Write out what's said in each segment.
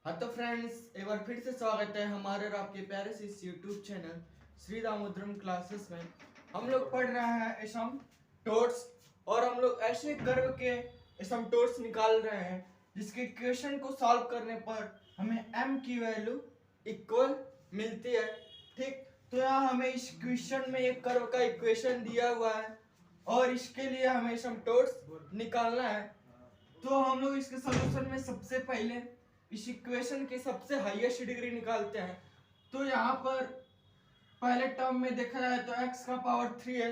हाँ तो फ्रेंड्स, एक बार फिर से स्वागत है हमारे और आपके प्यारे से इस YouTube channel Shri Damodaram classes में। हम लोग पढ़ रहे हैं एसिम्पटोट्स और हम लोग ऐसे कर्व के एसिम्पटोट्स निकाल रहे हैं जिसके इक्वेशन को सॉल्व करने पर हमें m की वैल्यू इक्वल मिलती है। ठीक, तो यहाँ हमें इस क्वेश्चन में एक कर्व का इक्वेशन दिया हुआ है और इसके लिए हमें एसिम्पटोट्स निकालना है। तो हम लोग इसके सॉल्यूशन में सबसे पहले इस इक्वेशन की सबसे हाईएस्ट डिग्री निकालते हैं। तो यहाँ पर पहले टर्म में देखा जाए तो x का पावर 3 है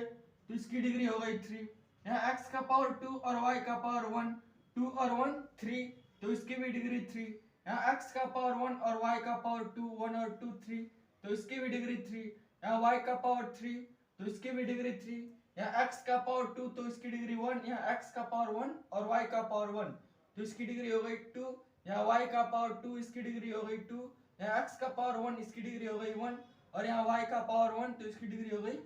तो इसकी डिग्री हो गई 3। यहाँ x का पावर 2 और y का पावर 1, 2 और 1 3 तो इसकी भी डिग्री 3। यहाँ x का पावर 1 और y का पावर 2, 1 और 2 3 तो इसकी भी डिग्री 3। यहाँ y का पावर 3 तो इसकी भी डिग्री 3। यहाँ x का पावर 2 तो इसकी डिग्री 1। यहाँ x का पावर 1 और y का पावर 1 तो इसकी डिग्री हो गई 2। यहाँ y का पावर 2 इसकी डिग्री हो गई 2। यहाँ x का पावर 1 इसकी डिग्री हो गई 1 और यहाँ y का पावर 1 तो इसकी डिग्री हो गई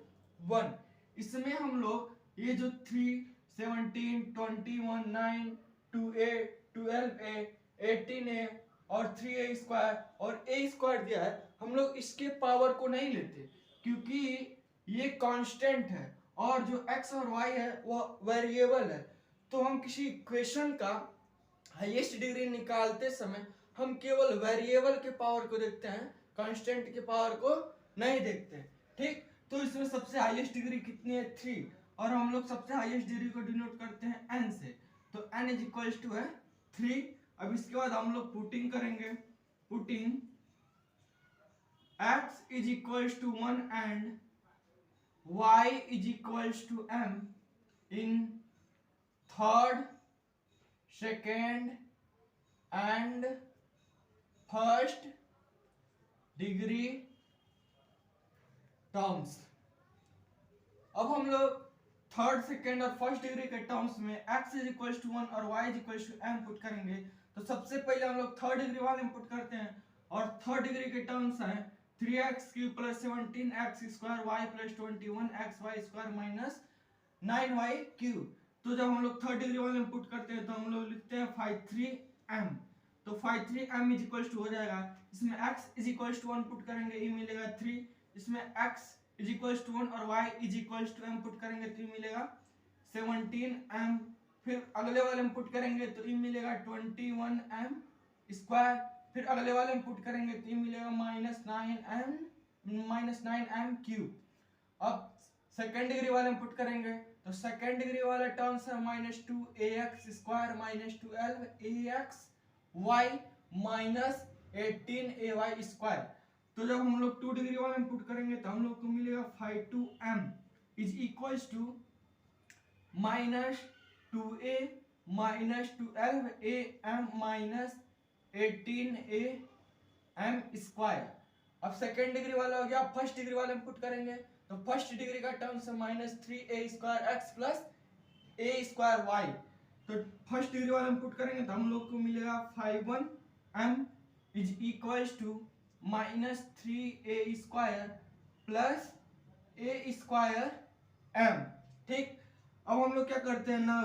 1। इसमें हम लोग ये जो 3, 17, 21, 9, 2a, 12a, 18a और 3a स्क्वायर और a स्क्वायर दिया है, हम लोग इसके पावर को नहीं लेते क्योंकि ये कांस्टेंट है और जो x और y है वो वेरिएबल है। तो हम किसी इक्वेशन का हाईएस्ट डिग्री निकालते समय हम केवल वेरिएबल के पावर को देखते हैं, कांस्टेंट के पावर को नहीं देखते। ठीक, तो इसमें सबसे हाईएस्ट डिग्री कितनी है 3 और हम लोग सबसे हाईएस्ट डिग्री को डिनोट करते हैं n से, तो n इज इक्वल्स टू है 3। अब इसके बाद हम लोग पुटिंग करेंगे, putting x is equals to 1 and y is equals to m in third, second and first degree terms. अब हम लोग थर्ड, सेकेंड और फर्स्ट डिग्री के टर्म्स में x इज इक्वल टू 1 और y is equal to m put करेंगे। तो सबसे पहले हम लोग थर्ड डिग्री वाले पुट करते हैं और थर्ड डिग्री के टर्म्स हैं 3x cube plus 17x square y plus 21xy square minus 9y cube. तो जब हम लोग थर्ड डिग्री वाले में पुट करते हैं तो हम लोग लिखते हैं 53m। तो 53m इज इक्वल टू हो जाएगा, इसमें x is equal to 1 put करेंगे ये मिलेगा 3, इसमें x इज इक्वल टू 1 और y is equal to m put करेंगे तो ये मिलेगा 17m। फिर अगले वाले में पुट करेंगे तो ये मिलेगा 21m स्क्वायर। फिर अगले वाले में पुट करेंगे तो ये मिलेगा माइनस 9m क्यूब। अब सेकेंड डिग्री वाले में पुट करेंगे तो सेकेंड डिग्री वाला टर्म्स है minus 2ax square minus 12ax y minus 18ay square. तो जब हम लोग 2 डिग्री वाले में पुट करेंगे तो हम लोग को मिलेगा 52m is equals to minus 2a minus 12am minus 18am square. अब सेकेंड डिग्री वाला हो गया, फर्स्ट डिग्री वाले में पुट करेंगे तो फर्स्ट डिग्री का टर्म्स है minus 3a square x plus a square y। तो फर्स्ट डिग्री वाले में पुट करेंगे तो हम लोग को मिलेगा 51m is equals to minus 3a square plus a square m। ठीक, अब हम लोग क्या करते हैं ना,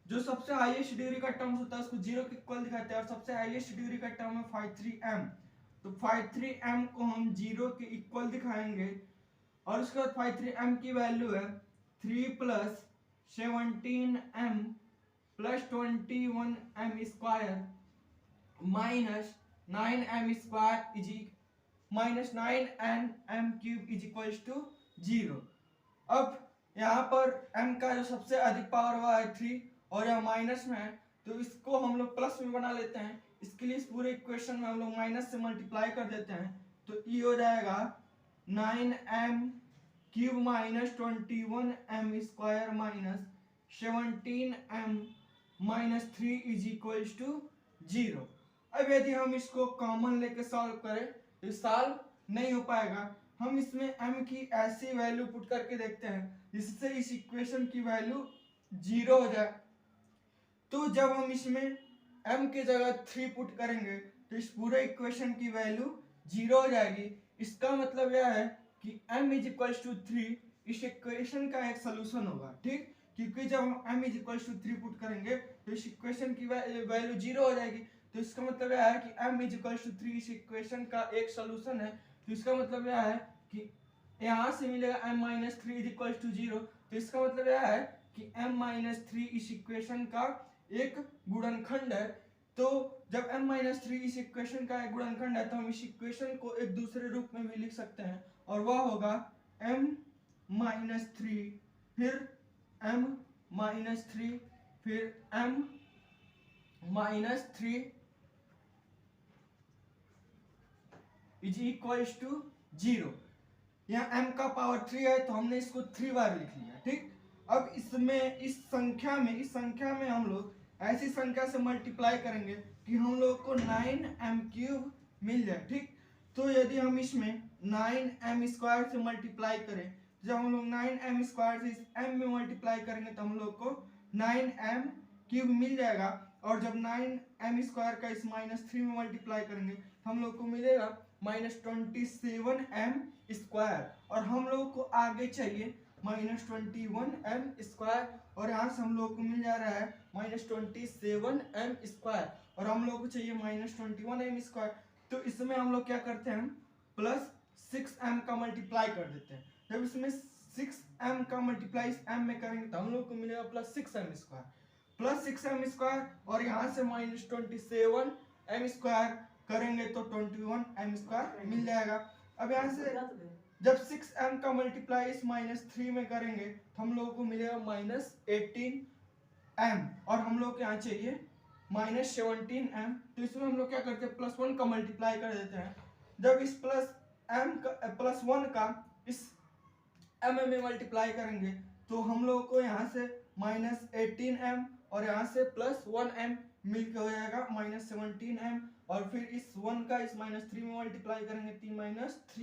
जो सबसे हाईएस्ट डिग्री का टर्म्स होता है उसको जीरो के इक्वल दिखाते हैं और सबसे हाईएस्ट डिग्री का टर्म है 53m। तो 53m को हम जीरो के इक्वल दिखाएंगे और उसके बाद 53m की वैल्यू है 3 plus 17m plus 21m square minus 9m square is minus 9m cube is equals to 0। अब यहाँ पर m का जो सबसे अधिक पावर हुआ है 3 और यह माइनस में है तो इसको हम लोग प्लस में बना लेते हैं। इसके लिए इस पूरे इक्वेशन में हम लोग माइनस से मल्टीप्लाई कर देते हैं तो ये हो जाएगा 9m cube minus 21m square minus 17m minus 3 is equals to 0। अब यदि हम इसको कॉमन लेके सॉल्व करें तो सॉल्व नहीं हो पाएगा। हम इसमें m की ऐसी वैल्यू पुट करके देखते हैं जिससे इस इक्वेशन की वैल्यू 0 हो जाए। तो जब हम इसमें m की जगह 3 पुट करेंगे तो इस पूरे इक्वेशन की वैल्यू 0 हो जाएगी। इसका मतलब यह है कि m इज इक्वल्स टू 3 इस इक्वेशन का एक सोल्यूशन होगा। ठीक, क्योंकि जब हम m is equals to 3 put करेंगे तो इस इक्वेशन की वैल्यू 0 हो जाएगी। तो इसका मतलब यह है कि m इज इक्वल टू 3 इस इक्वेशन का एक सोल्यूशन है। तो इसका मतलब यह है कि यहाँ से मिलेगा m minus 3 is equal to 0। तो इसका मतलब यह है कि m माइनस 3 इस इक्वेशन का एक गुणनखंड है। तो जब m माइनस 3 इस इक्वेशन का एक गुणनखंड है तो हम इस इक्वेशन को एक दूसरे रूप में भी लिख सकते हैं और वह होगा m माइनस 3 फिर m माइनस 3 फिर m minus 3 is equal to 0। यहाँ m का पावर 3 है तो हमने इसको 3 बार लिख लिया। ठीक, अब इसमें इस संख्या में हम लोग ऐसी संख्या से मल्टीप्लाई करेंगे कि हम लोग को 9m³ मिल जाए। ठीक, तो यदि हम इसमें 9m² से मल्टीप्लाई करें, जब हम लोग 9m² से इस m में मल्टीप्लाई करेंगे तो हम लोग को 9m³ मिल जाएगा। और जब 9m² का इस -3 में मल्टीप्लाई करेंगे तो हम लोग को मिलेगा -27m²। और हम लोग को आगे चाहिए -21m²। और यहाँ से हम लोग को मिल जा रहा है -27m²। और हम लोग को चाहिए -21m²। तो इसमें हम लोग क्या करते हैं, +6m का मल्टीप्लाई कर देते हैं। जब इसमें 6m का मल्टीप्लाई इस m में करेंगे तो हम लोग को मिलेगा +6m²। और यहाँ से -27m² करेंगे तो 21m² मिल जाएगा। अब यहाँ से जब 6m का मल्टीप्लाई इस -3 में करेंगे तो हम लोगों को मिलेगा -18m। और हम लोग यहाँ चाहिए -17m। तो इसमें हम लोग क्या करते हैं, +1 का मल्टीप्लाई कर देते हैं। जब इस +1 का इस m में मल्टीप्लाई करेंगे तो हम लोग को यहाँ से -18m और यहाँ से +1m मिलकर हो जाएगा -17m। और फिर इस 1 का इस -3 में मल्टीप्लाई करेंगे 3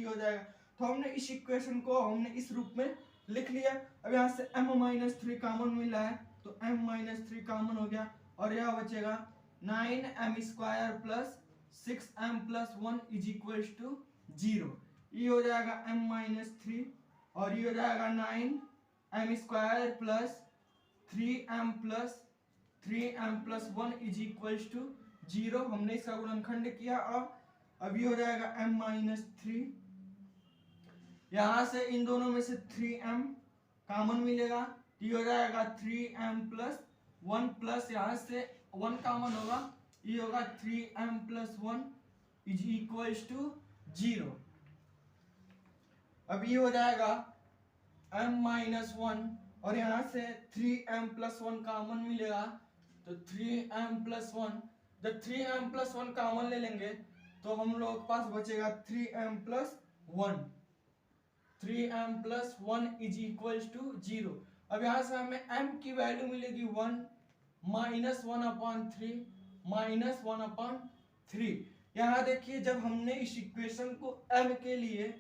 हो जाएगा। तो हमने इस इक्वेशन को हमने इस रूप में लिख लिया। अब यहाँ से m-3 कॉमन मिला है तो m-3 कॉमन हो गया और यह बचेगा 9m² plus 6m plus 1 is equal to 0। ये हो जाएगा m-3 और ये हो जाएगा 9m² plus 3m plus 1 is equal to 0। हमने इसका गुणनखंड किया। अब ये हो जाएगा m-3। यहाँ से इन दोनों में से 3m कॉमन मिलेगा, ये हो जाएगा 3m प्लस 1 प्लस यहाँ से 1 कॉमन होगा, ये होगा 3m plus 1 is equal to 0। अब ये हो जाएगा m-1 और यहाँ से 3m प्लस 1 कॉमन मिलेगा तो 3m प्लस 1। जब 3m प्लस 1 कॉमन ले लेंगे तो हम लोग के पास बचेगा 3m plus 1। 3m plus 1 is equal to 0। अब यहाँ से हमें m की वैल्यू मिलेगी 1 -1/3 -1/3। यहाँ देखिए जब हमने इस इक्वेशन को m के लिए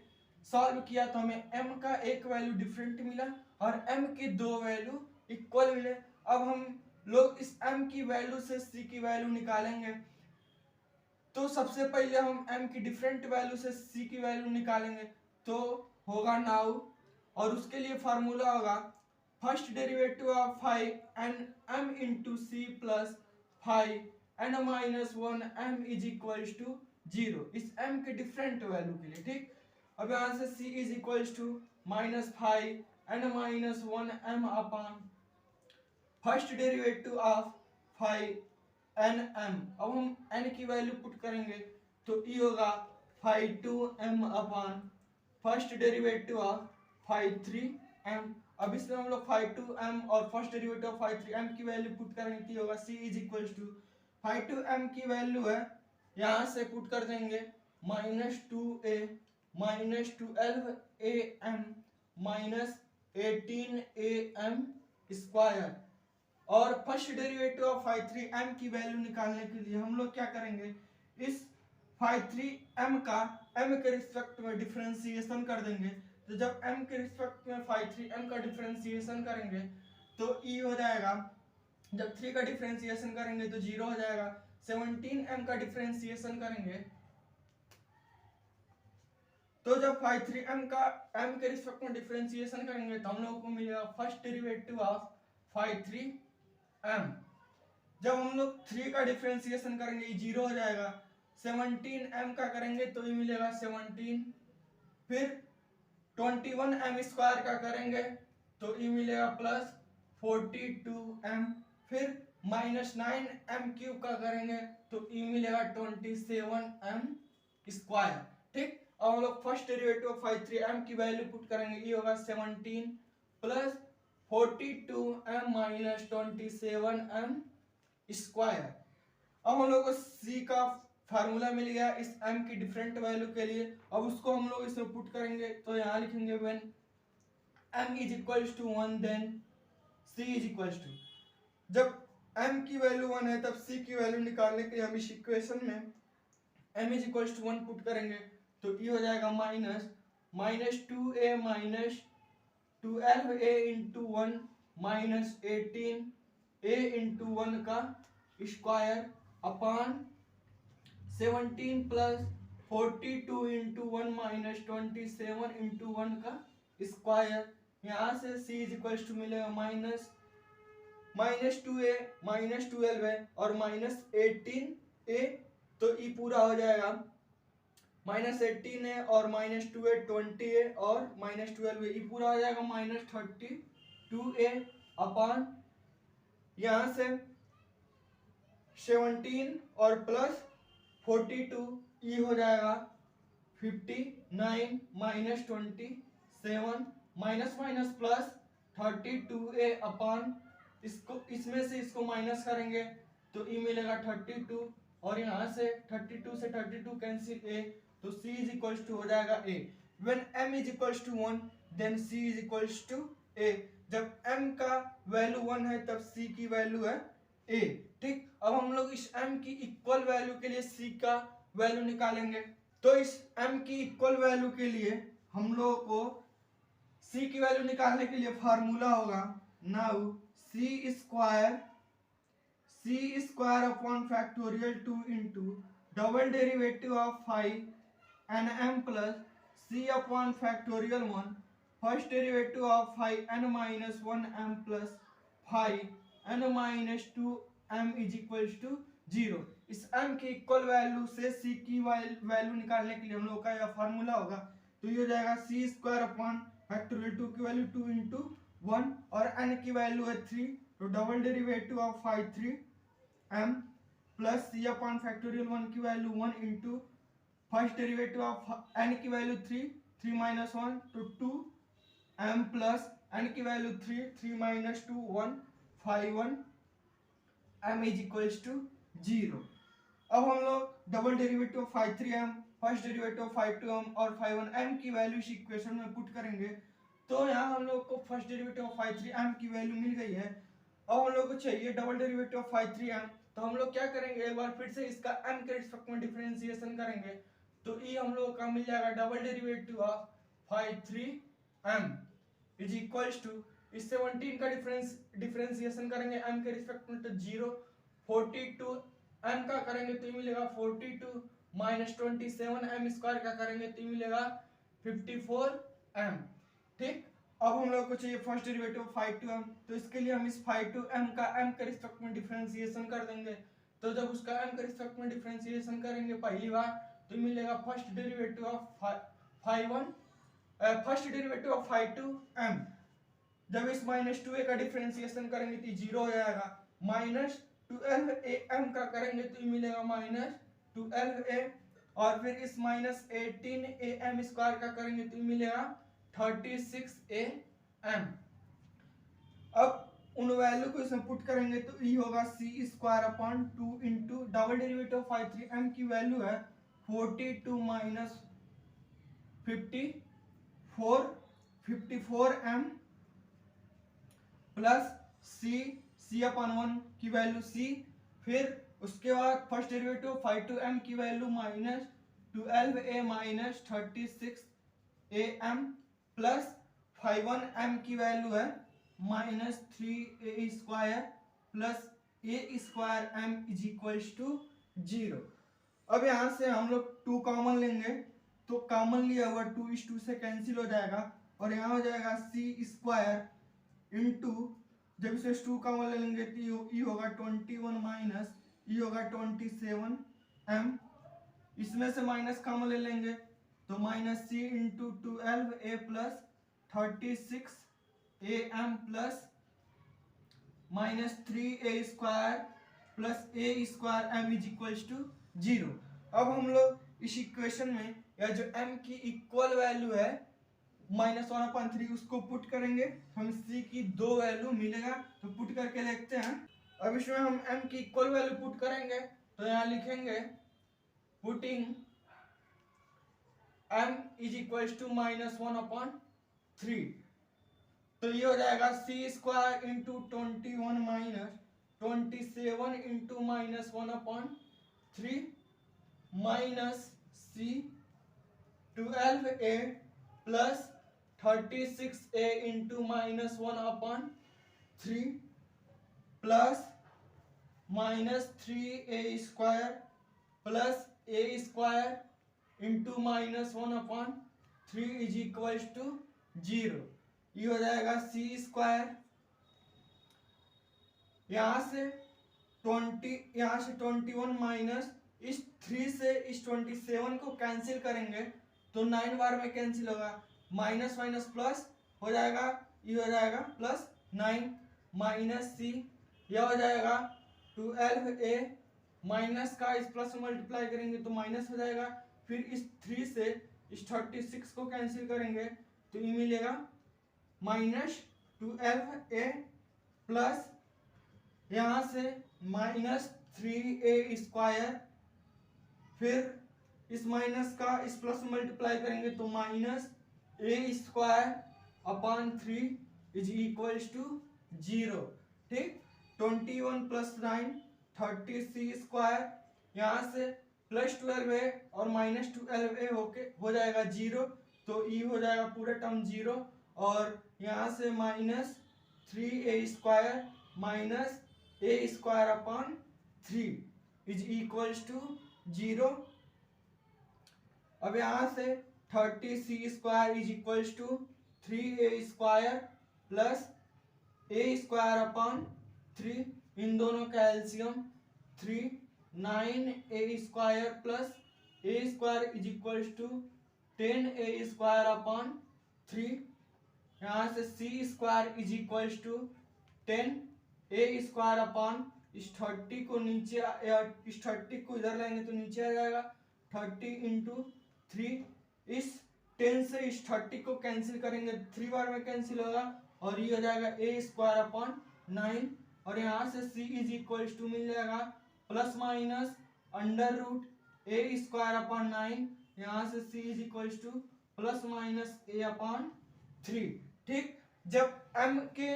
सॉल्व किया तो हमें m का एक वैल्यू डिफरेंट मिला और m के दो वैल्यू इक्वल मिले। अब हम लोग इस m की वैल्यू से c की वैल्यू निकालेंगे। तो सबसे पहले हम m की डिफरेंट वैल्यू से c की वैल्यू निकालेंगे तो होगा नाउ, और उसके लिए फार्मूला होगा first derivative of 5n into c plus 5n-1m is equal to 0 इस m के डिफरेंट वैल्यू के लिए। ठीक, अब यहाँ से c is equal to -5n-1m upon first derivative of 5nm। अब हम n की वैल्यू पुट करेंगे तो ये होगा 5/2m upon first derivative of 5/3m। अब इसमें हम लोग 5/2m और फर्स्ट डेरिवेटिव ऑफ 5/3m की वैल्यू पुट करेंगे तो होगा c is equal to 5/2m की वैल्यू है, यहाँ से पुट कर देंगे -2a -12am -18am स्क्वायर। और फर्स्ट डेरिवेटिव ऑफ 5/3m की वैल्यू निकालने के लिए हम लोग क्या करेंगे, इस 5/3m का m के रिस्पेक्ट में डिफरेंशिएशन कर देंगे। तो जब m के रिस्पेक्ट में 5/3m का डिफरेंशिएशन करेंगे तो e हो जाएगा, जब 3 का डिफरेंशिएशन करेंगे तो 0 हो जाएगा। 17m का डिफरेंशिएशन करेंगे तो जब 5/3m का m के रिस्पेक्ट में डिफरेंशिएशन करेंगे तो हम लोगों को मिलेगा फर्स्ट डेरिवेटिव ऑफ 5/3m। जब हम लोग 3 का डिफरेंशिएशन करेंगे ये 0 हो जाएगा। 17m का करेंगे तो ये मिलेगा 17, फिर 21m स्क्वायर का करेंगे तो ये मिलेगा प्लस 42m, फिर -9m क्यूब का करेंगे तो ये मिलेगा 27m स्क्वायर। ठीक, अब हम लोग फर्स्ट डेरिवेटिव ऑफ 3m की वैल्यू पुट करेंगे, ये होगा 17 plus 42m minus 27m square. अब हम लोग को c का फार्मूला मिल गया इस m की डिफरेंट वैल्यू के लिए। अब उसको हम लोग इसमें पुट करेंगे तो यहाँ लिखेंगे when m is equals to 1 then c is equals to, जब m की वैल्यू 1 है तब c की वैल्यू निकालने के लिए हम इस इक्वेशन में m is equals to 1 put करेंगे तो ये हो जाएगा minus 2a minus 12a into 1 minus 18a into 1 का square upon 17 plus 42 into 1 minus 27 into 1 का स्क्वायर। यहाँ से c इज इक्वल टू मिलेगा माइनस 2a माइनस 12a और माइनस 18a, तो ये पूरा हो जाएगा माइनस 18a और माइनस 2a 20a और माइनस 12a, ये पूरा हो जाएगा माइनस 32a अपॉन यहाँ से 17 और प्लस 42 ये हो जाएगा 59 minus 27 minus minus plus 32a upon इसको इसमें से इसको माइनस करेंगे तो ये मिलेगा 32 और यहाँ से 32 से 32 कैंसिल a, तो c इज इक्वल्स टू हो जाएगा a। When m is equals to 1 then c is equals to a, जब m का वैल्यू 1 है तब c की वैल्यू है a। ठीक, अब हम लोग इस m की इक्वल वैल्यू के लिए c का वैल्यू निकालेंगे, तो इस m की इक्वल वैल्यू के लिए हम लोग को c की वैल्यू निकालने के लिए फार्मूला होगा now c square upon factorial 2 into double derivative of 5n plus c upon factorial 1 first derivative of 5n minus 1m plus 5n minus 2m is equals to 0। इस m की equal value से c की value निकालने के लिए हम लोग का यह फार्मूला होगा, तो ये हो जाएगा c स्क्वायर अपॉन फैक्टोरियल 2 की वैल्यू 2 इंटू 1 और n की वैल्यू है 3, तो double derivative of 3m plus c upon factorial 1 की value 1 into first derivative of n की वैल्यू 3 माइनस 1 तो 2m प्लस n की value 3 minus 2 1 5 m is equals to 0। अब हम लोग double derivative of 3m first derivative of 2m और 5m की value इस इक्वेशन में पुट करेंगे, तो यहाँ हम लोग को फर्स्ट डेरिवेटिव ऑफ 3m की वैल्यू मिल गई है। अब हम लोग को चाहिए डबल डेरिवेटिव ऑफ 3m, तो हम लोग क्या करेंगे एक बार फिर से इसका m के रिस्पेक्ट में डिफरेंशिएशन करेंगे, तो ये हम लोग का मिल जाएगा double derivative of 3m is equals to इस 17 का डिफरेंशिएशन करेंगे m के रिस्पेक्ट में तो 0, 42 m का करेंगे तो ये मिलेगा 42 माइनस 27m स्क्वायर का करेंगे तो ये मिलेगा 54m। ठीक, अब हम लोग को चाहिए फर्स्ट डेरिवेटिव ऑफ 5m, तो इसके लिए हम इस 5m का m के रिस्पेक्ट में डिफरेंशिएशन कर देंगे, तो जब उसका m के रिस्पेक्ट में डिफरेंशिएशन करेंगे पहली बार तो मिलेगा फर्स्ट डेरिवेटिव ऑफ 5m, जब इस माइनस 2a का डिफरेंशिएशन करेंगे तो 0 हो जाएगा, माइनस 12am का करेंगे तो मिलेगा माइनस 12a और फिर इस माइनस 18am स्क्वायर का करेंगे तो मिलेगा 36am। अब उन वैल्यू को इसमें पुट करेंगे तो ये होगा c square upon 2 into double derivative of 3m की वैल्यू है 42 minus 54m plus c upon 1 की वैल्यू c, फिर उसके बाद फर्स्ट डेरिवेटिव ऑफ 2m की value minus 12a minus 36am plus 5m की वैल्यू है minus 3a square plus a square m is equals to 0। अब यहाँ से हम लोग 2 कॉमन लेंगे, तो कॉमन लिया हुआ 2 इस 2 से कैंसिल हो जाएगा और यहाँ हो जाएगा c स्क्वायर इंटू जब इसे टू का ले लेंगे तो ई होगा 21 माइनस ई होगा 27 m। इसमें से माइनस का ले लेंगे तो minus C into 12a plus 36 am plus minus 3a square plus a square m is equal to 0। अब हम लोग इस इक्वेशन में या जो m की इक्वल वैल्यू है -1/3 उसको पुट करेंगे, हम c की दो वैल्यू मिलेगा तो पुट करके देखते हैं। अब इसमें हम m की इक्वल वैल्यू पुट करेंगे तो यहाँ लिखेंगे putting m is equal to -1/3, तो ये हो जाएगा c square into 21 minus 27 into -1/3 minus c 12a plus 36a into -1/3 plus minus 3a square plus a square into -1/3 is equal to 0। ये हो जाएगा c स्क्वायर, यहाँ से 21 माइनस इस 3 से इस 27 को कैंसिल करेंगे तो 9 बार में कैंसिल होगा, माइनस माइनस प्लस हो जाएगा, ये हो जाएगा प्लस 9 माइनस c, यह हो जाएगा 12a माइनस का इस प्लस में मल्टीप्लाई करेंगे तो माइनस हो जाएगा, फिर इस 3 से इस 36 को कैंसिल करेंगे तो ये मिलेगा -12a प्लस यहाँ से -3a स्क्वायर, फिर इस माइनस का इस प्लस में मल्टीप्लाई करेंगे तो -a square upon 3 is equal to 0। ठीक, 21 प्लस 9 30c स्क्वायर, यहाँ से प्लस 12a और -12a हो जाएगा 0, तो ई हो जाएगा पूरा टर्म 0, और यहाँ से -3a square minus a square upon 3 is equal to 0। अब यहाँ से 30c square is equal to 3a square plus a square upon 3, इन दोनों का LCM 3, 9a square plus a square is equal to 10a square upon 3, यहाँ से c square is equal to 10a square upon इस 30 को नीचे इस 30 को इधर लाएंगे तो नीचे आ जाएगा 30 इंटू 3, इस 10 से इस 30 को कैंसिल करेंगे 3 बार में कैंसिल होगा और ये हो जाएगा a स्क्वायर अपॉन 9, और यहाँ से c इज इक्वल टू मिल जाएगा plus minus under root a square upon 9, यहाँ से c is equal to plus minus a upon 3। ठीक, जब m के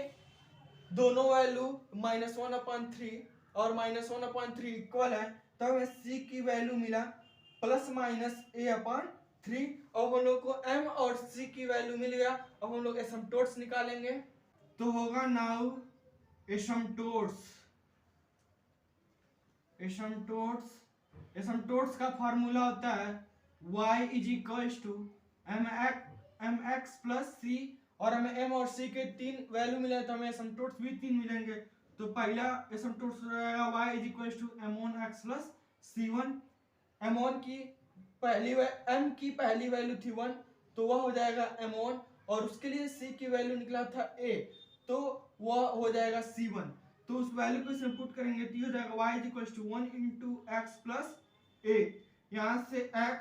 दोनों वैल्यू -1/3 और -1/3 इक्वल है तब हमें c की वैल्यू मिला प्लस माइनस a अपॉन 3। अब हम लोग को m और c की वैल्यू मिल गया। अब हम लोग एसिम्पटोट्स निकालेंगे तो होगा नाउ एसिम्पटोट्स का फार्मूला होता है y is equal to mx plus c, और हमें m और c के 3 वैल्यू मिले तो हमें एसिम्पटोट्स भी 3 मिलेंगे। तो पहला एसिम्पटोट्स हो जाएगा y is equal to m1x plus c1। m1 की m की पहली वैल्यू थी 1 तो वह हो जाएगा m1, और उसके लिए c की वैल्यू निकला था a तो वह हो जाएगा c1। तो उस वैल्यू को इसमें पुट करेंगे तो हो जाएगा y is equal to 1 into x plus a, यहाँ से x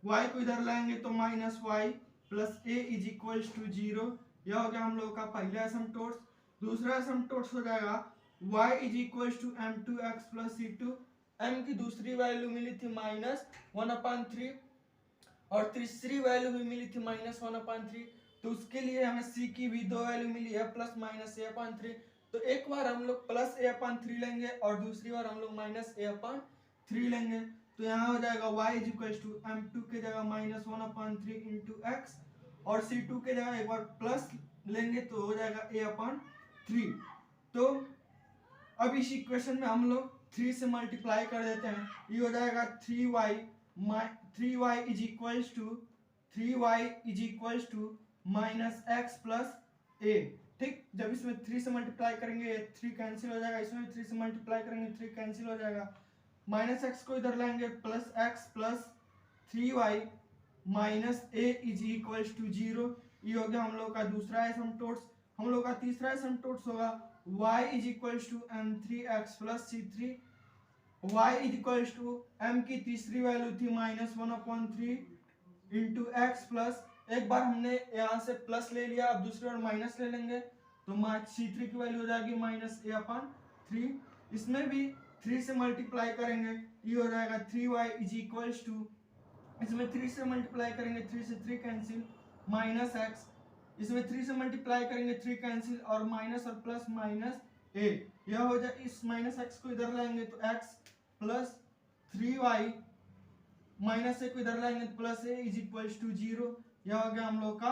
y को इधर लाएंगे तो minus y plus a is equal to 0। यह हो गया हम लोग का पहला एसिम्पटोट्स। दूसरा एसिम्पटोट्स हो जाएगा y is equal to m2x plus c2। m की दूसरी वैल्यू मिली थी -1/3 और तीसरी वैल्यू भी मिली थी -1/3, तो उसके लिए हमें c की भी दो वैल्यू मिली है प्लस माइनस a/3। तो एक बार हम लोग प्लस a/3 लेंगे और दूसरी बार हम लोग माइनस a/3 लेंगे, तो यहाँ हो जाएगा y is equal to m2 के जगह -1/3 इंटू एक्स, और c2 के जगह एक बार प्लस लेंगे तो हो जाएगा a/3। तो अब इस इक्वेशन में हम लोग 3 से मल्टीप्लाई कर देते हैं, ये हो जाएगा 3y is equal to -x plus a। ठीक। जब इसमें 3 से मल्टीप्लाई करेंगे 3 कैंसिल हो जाएगा, इसमें 3 से मल्टीप्लाई करेंगे 3 कैंसिल हो जाएगा, माइनस एक्स को इधर लाएंगे plus x plus 3y minus a is equal to 0। ये हो गया हम लोग का दूसरा एसिम्पटोट्स। हम लोग का तीसरा एसिम्पटोट्स होगा y is equal to m3x plus c3। y is equal to m की तीसरी वैल्यू थी -1/3 इंटू एक्स प्लस, एक बार हमने यहाँ से प्लस ले लिया, अब दूसरी बार माइनस ले लेंगे तो c3 की वैल्यू हो जाएगी -a/3। इसमें भी 3 से मल्टीप्लाई करेंगे, ये हो जाएगा 3y इज इक्वल टू, इसमें 3 से मल्टीप्लाई करेंगे 3 से 3 कैंसिल माइनस एक्स, इसमें 3 से मल्टीप्लाई करेंगे 3 कैंसिल और माइनस और प्लस माइनस a, यह हो जाए इस माइनस एक्स को इधर लाएंगे तो x प्लस 3y माइनस ए को इधर लाएंगे तो plus a is equal to 0। यह हो गया हम लोग का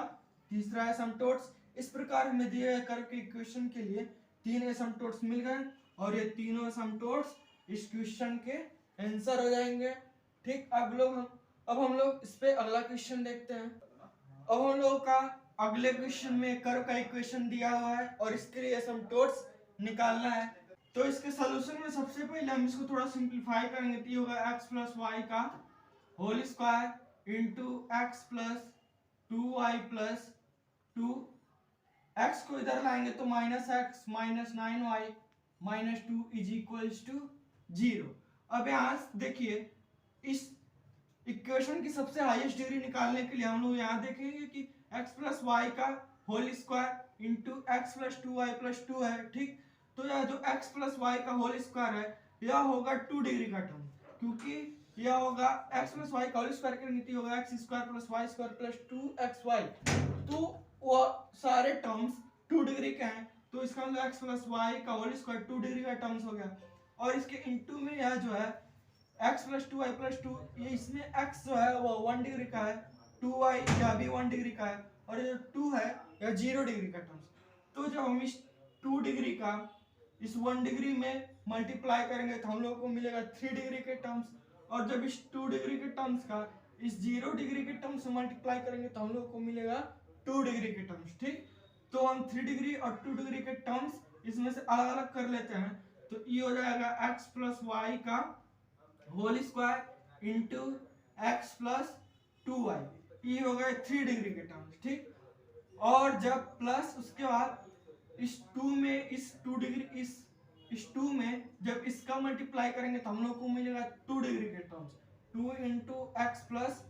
तीसरा एसिम्पटोट्स। इस प्रकार हमें दिए गए कर्व के इक्वेशन के लिए 3 एसिम्पटोट्स मिल गए और ये तीनों एसिम्पटोट्स इस क्वेश्चन के आंसर हो जाएंगे। ठीक, अब हम लोग इस पे अगला क्वेश्चन देखते हैं। अब हम लोग का अगले क्वेश्चन में कर्व का इक्वेशन दिया हुआ है और इसके लिए एसिम्पटोट्स निकालना है। तो इसके सॉल्यूशन में सबसे पहले हम इसको थोड़ा सिंपलीफाई करेंगे तो ये होगा x प्लस वाई का whole square into x plus 2y plus 2, x को इधर लाएंगे तो minus x minus 9y minus 2 is equal to 0। अब यहाँ देखिए इस इक्वेशन की सबसे हाईएस्ट डिग्री निकालने के लिए हम लोग यहाँ देखेंगे कि x प्लस वाई का whole square into x plus 2y plus 2 है। ठीक, तो यह जो x प्लस वाई का होल स्क्वायर है यह होगा 2 डिग्री का टर्म, क्योंकि यह होगा x प्लस वाई का होल स्क्वायर करेंगे तो होगा x square plus y square plus 2xy, तो वो सारे टर्म्स 2 डिग्री के हैं, तो इसका मतलब x प्लस वाई का होल स्क्वायर 2 डिग्री का टर्म्स हो गया। और इसके इनटू में यह जो है x प्लस 2y प्लस 2, ये इसमें x जो है वो 1 डिग्री का है, 2y यह भी 1 डिग्री का है और ये जो 2 है यह 0 डिग्री का टर्म्स। तो जब हम इस 2 डिग्री का इस 1 डिग्री में मल्टीप्लाई करेंगे तो हम लोग को मिलेगा 3 डिग्री के टर्म्स, और जब इस 2 डिग्री के टर्म्स का इस 0 डिग्री के टर्म्स से मल्टीप्लाई करेंगे तो हम लोग को मिलेगा 2 डिग्री के टर्म्स। ठीक, तो हम 3 डिग्री और 2 डिग्री के टर्म्स इसमें से अलग अलग कर लेते हैं, तो ये हो जाएगा x प्लस वाई का whole square into x plus 2y, ये हो गए 3 डिग्री के टर्म्स। ठीक, और जब प्लस उसके बाद इस 2 में इस 2 डिग्री इस 2 में जब इसका मल्टीप्लाई करेंगे तो हम लोग को मिलेगा 2 डिग्री के terms, 2 into x plus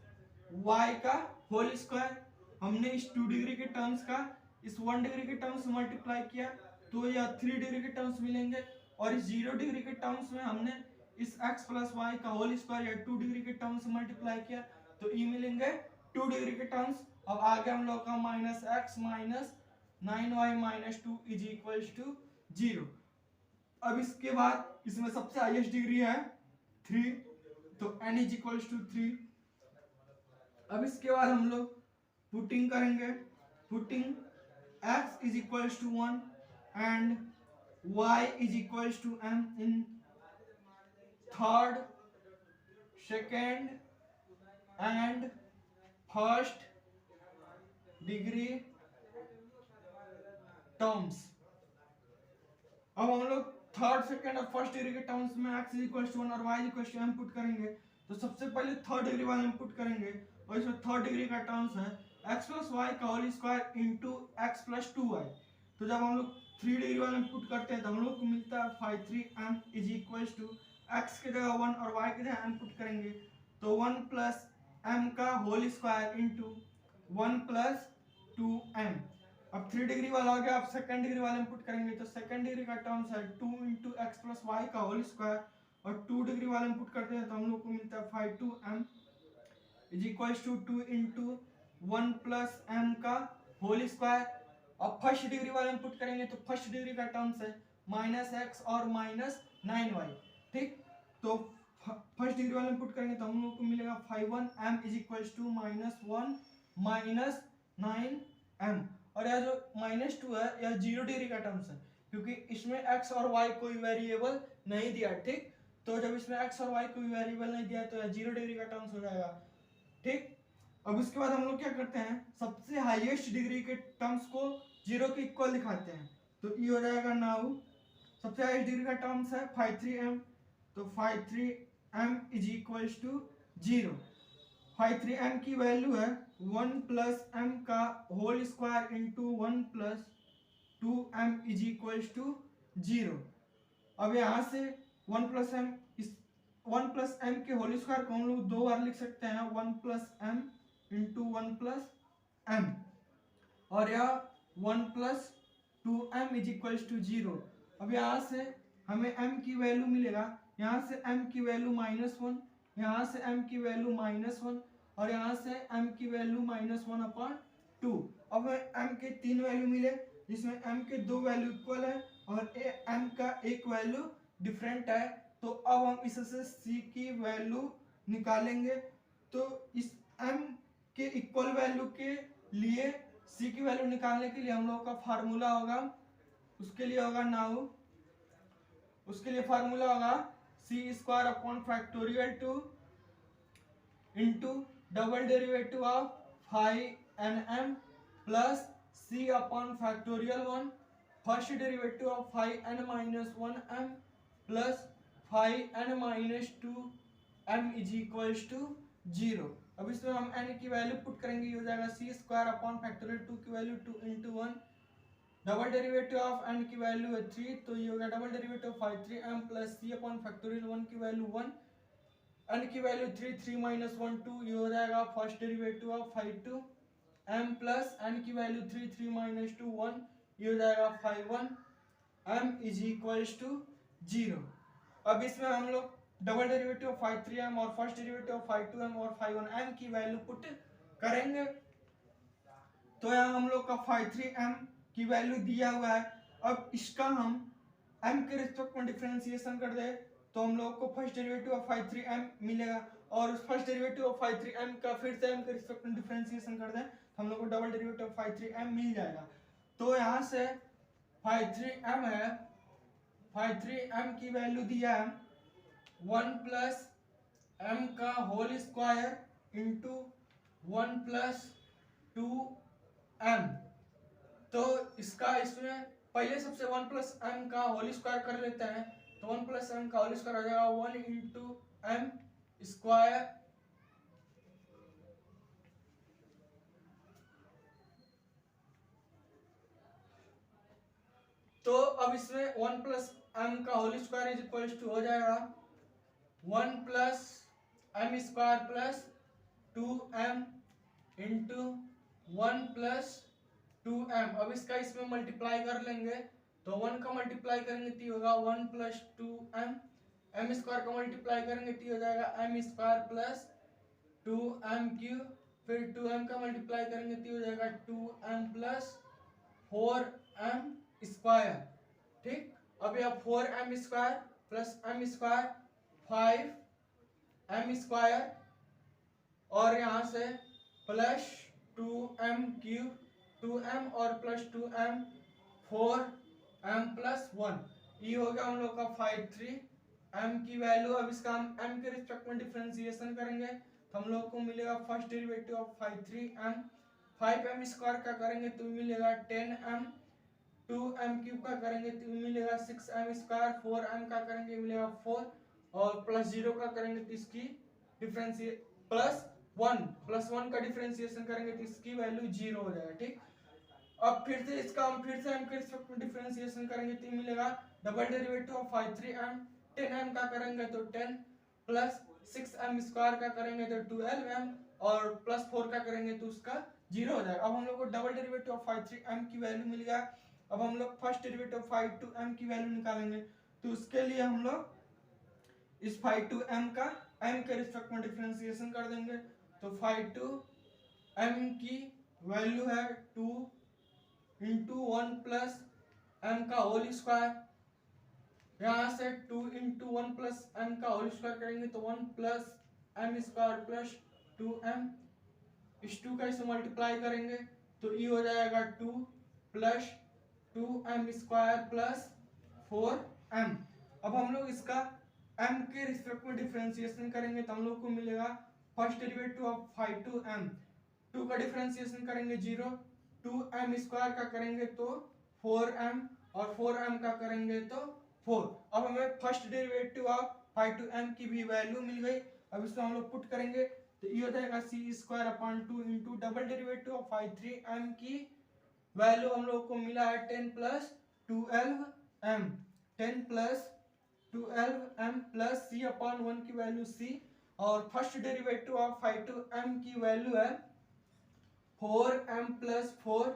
y का होल स्क्वायर। हमने इस 2 डिग्री के टर्म्स का इस 1 डिग्री के टर्म्स से मल्टीप्लाई किया तो यह 3 डिग्री के टर्म्स मिलेंगे, और इस 0 डिग्री के टर्म्स में हमने इस x प्लस वाई का होल स्क्वायर या 2 डिग्री के टर्म्स से मल्टीप्लाई किया तो ये मिलेंगे 2 डिग्री के टर्म्स। अब आगे हम लोग का minus x minus 9y minus 2 is equal to 0। अब इसके बाद इसमें सबसे हाईएस्ट डिग्री है 3, तो n इज इक्वल टू 3। अब इसके बाद हम लोग पुटिंग करेंगे, putting x is equal to 1 and y is equal to m in third, second and first degree terms. अब हम लोग थर्ड, सेकेंड और फर्स्ट डिग्री के टर्म्स में x इज इक्वल टू 1 और y is equal to m put करेंगे, तो सबसे पहले थर्ड डिग्री वाले में पुट करेंगे और इसमें थर्ड डिग्री का टर्म्स है x प्लस वाई का whole square into x plus 2y। तो जब हम लोग 3 डिग्री वाले में पुट करते हैं तो हम लोग को मिलता है 3m is equal to x के जगह 1 और y के जगह m पुट करेंगे तो 1 प्लस m का whole square into 1 plus 2m। अब 3 डिग्री वाला हो गया, अब सेकंड डिग्री वाले में पुट करेंगे तो सेकंड डिग्री का टर्म्स है 2 इंटू एक्स प्लस वाई का होल स्क्वायर, और 2 डिग्री वाले में पुट करते हैं तो हम लोग को मिलता है 5m is equal to 2 into 1 plus m का होल स्क्वायर। अब फर्स्ट डिग्री वाले में पुट करेंगे तो फर्स्ट डिग्री का टर्म्स है माइनस एक्स और माइनस 9y। ठीक, तो फर्स्ट डिग्री वाले में पुट करेंगे तो हम लोग को मिलेगा 5m is equal to -1 minus 9m, और यह जो -2 है यह 0 डिग्री का टर्म्स है क्योंकि इसमें x और y कोई वेरिएबल नहीं दिया। ठीक, तो जब इसमें x और y कोई वेरिएबल नहीं दिया तो यह 0 डिग्री का टर्म्स हो जाएगा। ठीक, अब उसके बाद हम लोग क्या करते हैं, सबसे हाईएस्ट डिग्री के टर्म्स को जीरो के इक्वल दिखाते हैं। तो ई हो जाएगा नाउ सबसे हाईएस्ट डिग्री का टर्म्स है 53m, तो 53m is equals to 0। 53m की वैल्यू है 1 प्लस एम का whole square into 1 plus 2m is equals to 0। अब यहाँ से 1 प्लस एम, इस 1 प्लस एम के होल स्क्वायर को हम लोग दो बार लिख सकते हैं, 1 plus m into 1 plus m, और यह 1 plus 2m is equals to 0। अब यहाँ से हमें m की वैल्यू मिलेगा, यहाँ से m की वैल्यू -1, यहाँ से m की वैल्यू -1 और यहाँ से m की वैल्यू -1/2। अब m के 3 वैल्यू मिले जिसमें m के 2 वैल्यू इक्वल है और m का एक वैल्यू डिफरेंट है। तो अब हम इससे c की वैल्यू निकालेंगे। तो इस m के इक्वल वैल्यू के लिए c की वैल्यू निकालने के लिए हम लोग का फार्मूला होगा, उसके लिए होगा नाउ, उसके लिए फार्मूला होगा c² / 2 into double derivative of 5nm plus c/(1) first derivative of 5n-1m plus 5n-2m is equals to 0। अब इसमें हम n की वैल्यू पुट करेंगे, ये हो जाएगा c² 2 की value 2 into 1, double derivative of n की वैल्यू है 3, तो ये होगा double derivative of 5(3m) plus c/(1) की वैल्यू 1, n की वैल्यू 3, 3 - 1 2, ये हो जाएगा first derivative of 5(2)m plus n की वैल्यू 3, 3 - 2 1, ये हो जाएगा 5(1)m इज इक्वल्स टू 0। अब इसमें हम लोग डबल डेरिवेटिव ऑफ 5(3m) और फर्स्ट डेरिवेटिव ऑफ 5(2m) और 5(1)m की वैल्यू पुट करेंगे। तो यहाँ हम लोग का 5(3m) की वैल्यू दिया हुआ है। अब इसका हम m के रिस्पेक्ट में डिफरेंशिएशन कर दे तो हम लोग को फर्स्ट डेरिवेटिव ऑफ 5(3m) मिलेगा, और उस फर्स्ट डेरिवेटिव ऑफ 5(3m) का फिर से m के रिस्पेक्ट में डिफरेंशिएशन कर दें तो हम लोग को डबल डेरिवेटिव ऑफ 5(3m) मिल जाएगा। तो यहाँ से 5(3m) है, 5(3m) की वैल्यू दिया है 1 प्लस m का whole square into 1 plus 2m। तो इसका इसमें पहले सबसे 1 प्लस m का होल स्क्वायर कर लेते हैं, तो 1 प्लस m का होल स्क्वायर हो जाएगा 1 इंटू m स्क्वायर तो अब इसमें 1 प्लस m का whole square is equal to हो जाएगा 1 plus m square plus 2m into 1 plus 2m। अब इसका इसमें मल्टीप्लाई कर लेंगे, तो 1 का मल्टीप्लाई करेंगे तो होगा 1 प्लस 2m, m स्क्वायर का मल्टीप्लाई करेंगे तो हो जाएगा m square plus 2m cube, फिर 2m का मल्टीप्लाई करेंगे तो हो जाएगा 2m प्लस 4m स्क्वायर। ठीक, अब यह 4m square plus m square 5m square और यहाँ से प्लस 2m क्यूब 2m और प्लस 2m 4m प्लस 1, ये हो गया हम लोग का 5(3m) की वैल्यू। अब इसका हम m के रिस्पेक्ट में डिफरेंशिएशन करेंगे तो हम लोग को मिलेगा first derivative of 5(3m), 5m square का करेंगे तो मिलेगा 10m, 2m क्यूब का करेंगे तो मिलेगा 6m स्क्वायर, 4m का करेंगे मिलेगा 4 और प्लस 0 का करेंगे तो इसकी डिफरेंशिएट प्लस 1 का डिफरेंशिएशन करेंगे तो इसकी वैल्यू 0 हो जाएगा। ठीक, अब फिर से इसका हम फिर से m के रिस्पेक्ट में डिफरेंशिएशन करेंगे तो मिलेगा double derivative of 5(3m), 10m का करेंगे तो 10 प्लस 6m स्क्वायर का करेंगे तो 12m और प्लस 4 का करेंगे तो उसका 0 हो जाएगा। अब हम लोग को डबल डेरिवेटिव ऑफ 5(3m) की वैल्यू मिल गया। अब हम लोग फर्स्ट डेरिवेटिव ऑफ 5(2m) की वैल्यू निकालेंगे, तो उसके लिए हम लोग इस 5(2m) का m के रिस्पेक्ट में डिफरेंशिएशन कर देंगे, तो 5(2m) की वैल्यू है 2 इंटू 1 प्लस m का होल स्क्वायर, यहाँ से 2 इंटू 1 प्लस m का होल स्क्वायर करेंगे तो 1 plus m square plus 2m, इस 2 का इसे मल्टीप्लाई करेंगे तो ये हो जाएगा 2 plus 2m square plus 4m। अब हम लोग इसका m के रिस्पेक्ट में डिफरेंशिएशन करेंगे तो हम लोग को मिलेगा फर्स्ट डेरिवेटिव ऑफ 5(2m), 2 का डिफरेंशिएशन करेंगे 0, 2m² का करेंगे तो 4m और 4m का करेंगे तो 4। अब हमें first derivative of 5 to m की भी वैल्यू मिल गई। अब इसको हम लोग पुट करेंगे तो ये हो जाएगा c² into double derivative of 5 3m की वैल्यू हम लोग को मिला है 10 + 12m 10 + 12m प्लस c/1 की वैल्यू c और first derivative of 5 to m की वैल्यू है 4m + 4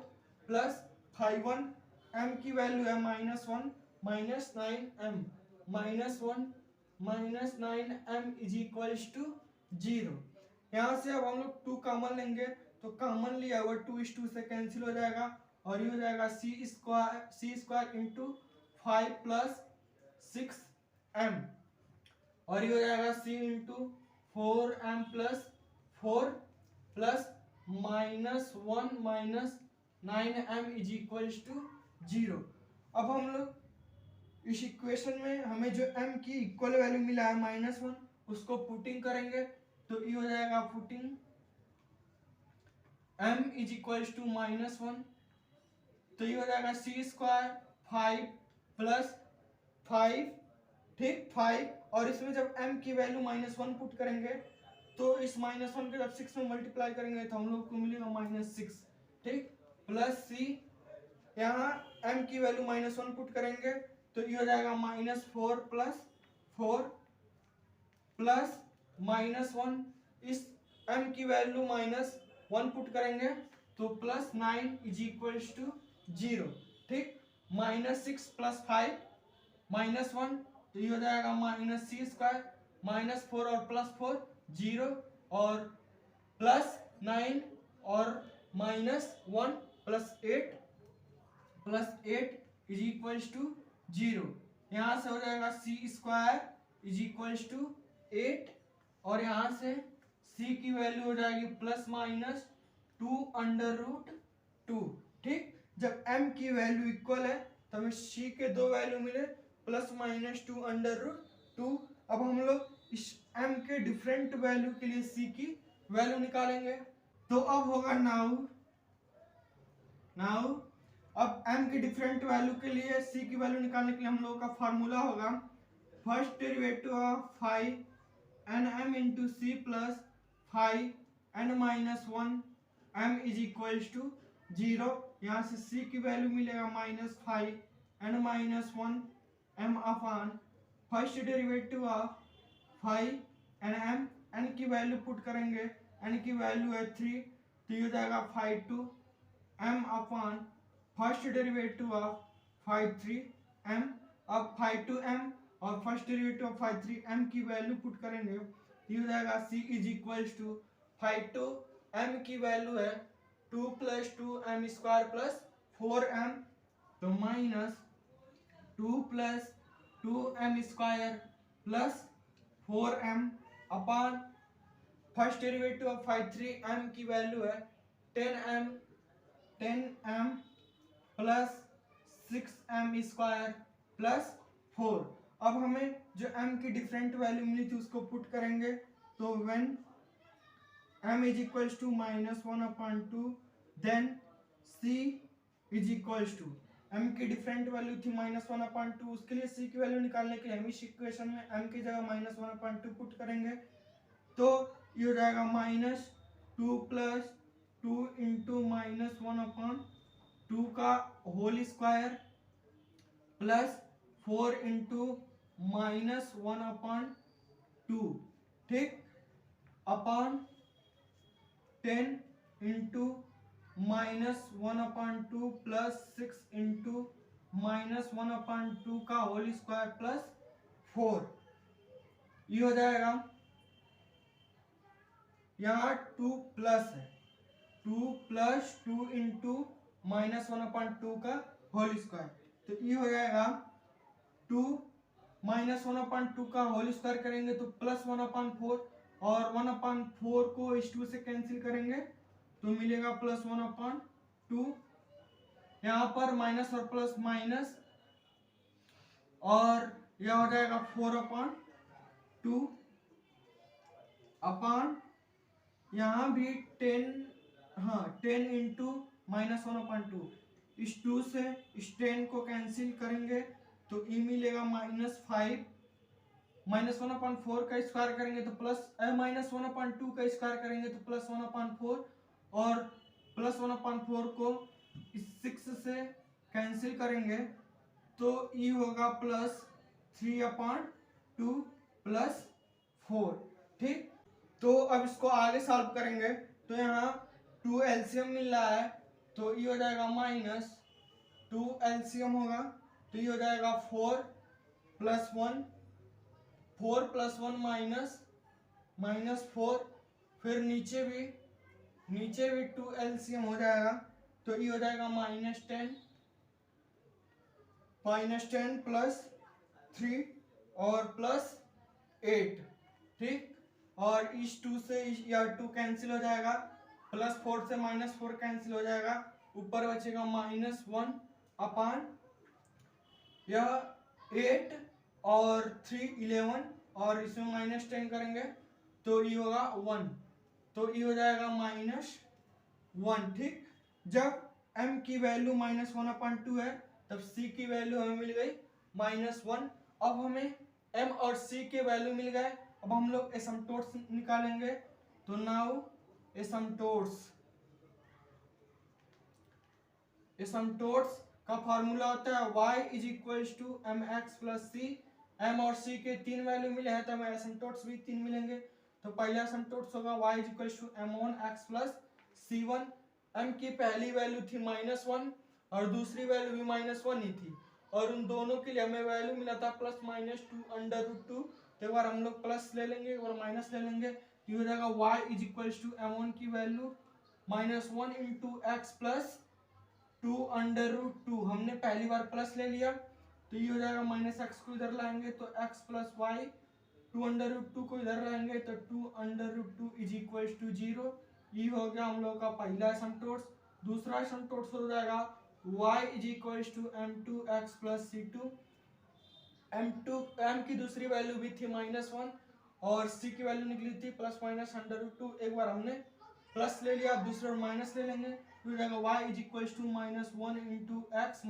प्लस 5 m की वैल्यू है -1 -9m -1 -9m = 0। यहाँ से अब हम लोग 2 कॉमन लेंगे तो कॉमन लिया हुआ 2 से कैंसिल हो जाएगा और ये हो जाएगा c² इंटू 5 + 6m और ये हो जाएगा c into 4m + 4 plus -1 -9m = 0। अब हम लोग इस इक्वेशन में हमें जो m की इक्वल वैल्यू मिला है -1 उसको पुटिंग करेंगे तो ये हो जाएगा पुटिंग m = -1 तो ये हो जाएगा c² 5 + 5 ठीक 5 और इसमें जब m की वैल्यू -1 पुट करेंगे तो इस -1 के जब 6 में मल्टीप्लाई करेंगे तो हम लोग को मिलेगा -6 ठीक प्लस c यहाँ m की वैल्यू -1 पुट करेंगे तो ये हो जाएगा -4 + 4 प्लस -1 इस m की वैल्यू -1 पुट करेंगे तो +9 = 0 ठीक -6 + 5 -1 तो ये हो जाएगा -c² -4 और +4 0 और +9 और -1 +8 = 0। यहाँ से हो जाएगा c² = 8 और यहाँ से c की वैल्यू हो जाएगी ±2√2 ठीक जब m की वैल्यू इक्वल है तो हमें c के दो वैल्यू मिले ±2√2। अब हम लोग इस m के डिफरेंट वैल्यू के लिए c की वैल्यू निकालेंगे तो अब होगा नाउ अब m के डिफरेंट वैल्यू के लिए c की वैल्यू निकालने के लिए हम लोगों का फार्मूला होगा first derivative of 5nm × c plus 5n - 1 m = 0। यहाँ से c की वैल्यू मिलेगा -5n - 1 m upon first derivative of 5nm n की वैल्यू पुट करेंगे n की वैल्यू है 3 तो ये हो जाएगा 5 अपान फर्स्ट डेरिवेटिव ऑफ 5 अब 5 और फर्स्ट डेरिवेटिव ऑफ 5 की वैल्यू पुट करेंगे ये हो जाएगा c = 5 की वैल्यू है 2 + 2m² + 4m तो -2 + 2m² + 4m upon first derivative of 5 की वैल्यू है 10m + 6m² + 4। अब हमें जो m की डिफरेंट वैल्यू मिली थी उसको पुट करेंगे तो when m = -1/2 then c = m की डिफरेंट वैल्यू थी -1/2 उसके लिए c की वैल्यू निकालने के लिए हम इस इक्वेशन में m की जगह -1/2 पुट करेंगे तो ये हो जाएगा -2 + 2 × -1/2 का होल स्क्वायर प्लस 4 × -1/2 ठीक अपान 10 × -1/2 प्लस 6 × -1/2 का होल स्क्वायर प्लस 4 ये हो जाएगा यहाँ 2 प्लस है 2 + 2 × -1/2 का होल स्क्वायर तो ये हो जाएगा 2 -1/2 का होल स्क्वायर करेंगे तो +1/4 और 1/4 को इस 2 से कैंसिल करेंगे तो मिलेगा +1/2 यहाँ पर माइनस और प्लस माइनस और यह हो जाएगा 4/2 अपान यहाँ भी 10 × -1/2। इस 2 से इस 10 को कैंसिल करेंगे तो ई मिलेगा -5। -1/4 का स्क्वायर करेंगे तो -1/2 का स्क्वायर करेंगे तो +1/4 और +1/4 को इस 6 से कैंसिल करेंगे तो ई होगा +3/2 +4। ठीक, तो अब इसको आगे सॉल्व करेंगे तो यहाँ 2 एलसीएम मिल रहा है तो ये हो जाएगा -2 एलसीएम होगा तो ये हो जाएगा 4 + 1, 4 + 1 -4। फिर नीचे भी 2 एलसीएम हो जाएगा तो ये हो जाएगा -10 +3 और +8। ठीक, और इस 2 से यह 2 कैंसिल हो जाएगा, +4 से -4 कैंसिल हो जाएगा, ऊपर बचेगा -1 अपान यह 8 और 3 11 और इसमें -10 करेंगे तो ये होगा 1 तो ये हो जाएगा -1। ठीक, जब m की वैल्यू -1/2 है तब c की वैल्यू हमें मिल गई -1। अब हमें m और c के वैल्यू मिल गए। अब हम लोग एसिम्प्टोट्स निकालेंगे तो नाउ एसिम्प्टोट्स का फार्मूला होता है y = mx + c। m और c के 3 वैल्यू मिले हैं तो हमें एसिम्प्टोट्स भी 3 मिलेंगे। तो पहला एसिम्प्टोट्स होगा y = m1x + c1। m की पहली वैल्यू थी -1 और दूसरी वैल्यू भी -1 ही थी और उन दोनों के लिए हमें वैल्यू मिला था +-2 तो एक बार हम लोग प्लस ले लेंगे, एक बार माइनस ले लेंगे। ये हो जाएगा y = m1 की वैल्यू -1 × x + 2√2। हमने पहली बार प्लस ले लिया तो ये हो जाएगा -x को इधर लाएंगे तो x + y, 2√2 को इधर लाएंगे तो 2√2 = 0। ये हो गया हम लोग का पहला एसिम्प्टोट्स। दूसरा एसिम्प्टोट्स हो जाएगा y = m2x + c2। m की दूसरी वैल्यू भी थी -1 और c की वैल्यू निकली थी ±√2। एक बार हमने प्लस ले लिया, दूसरे बार माइनस ले लेंगे तो हो जाएगा y = -1 × x -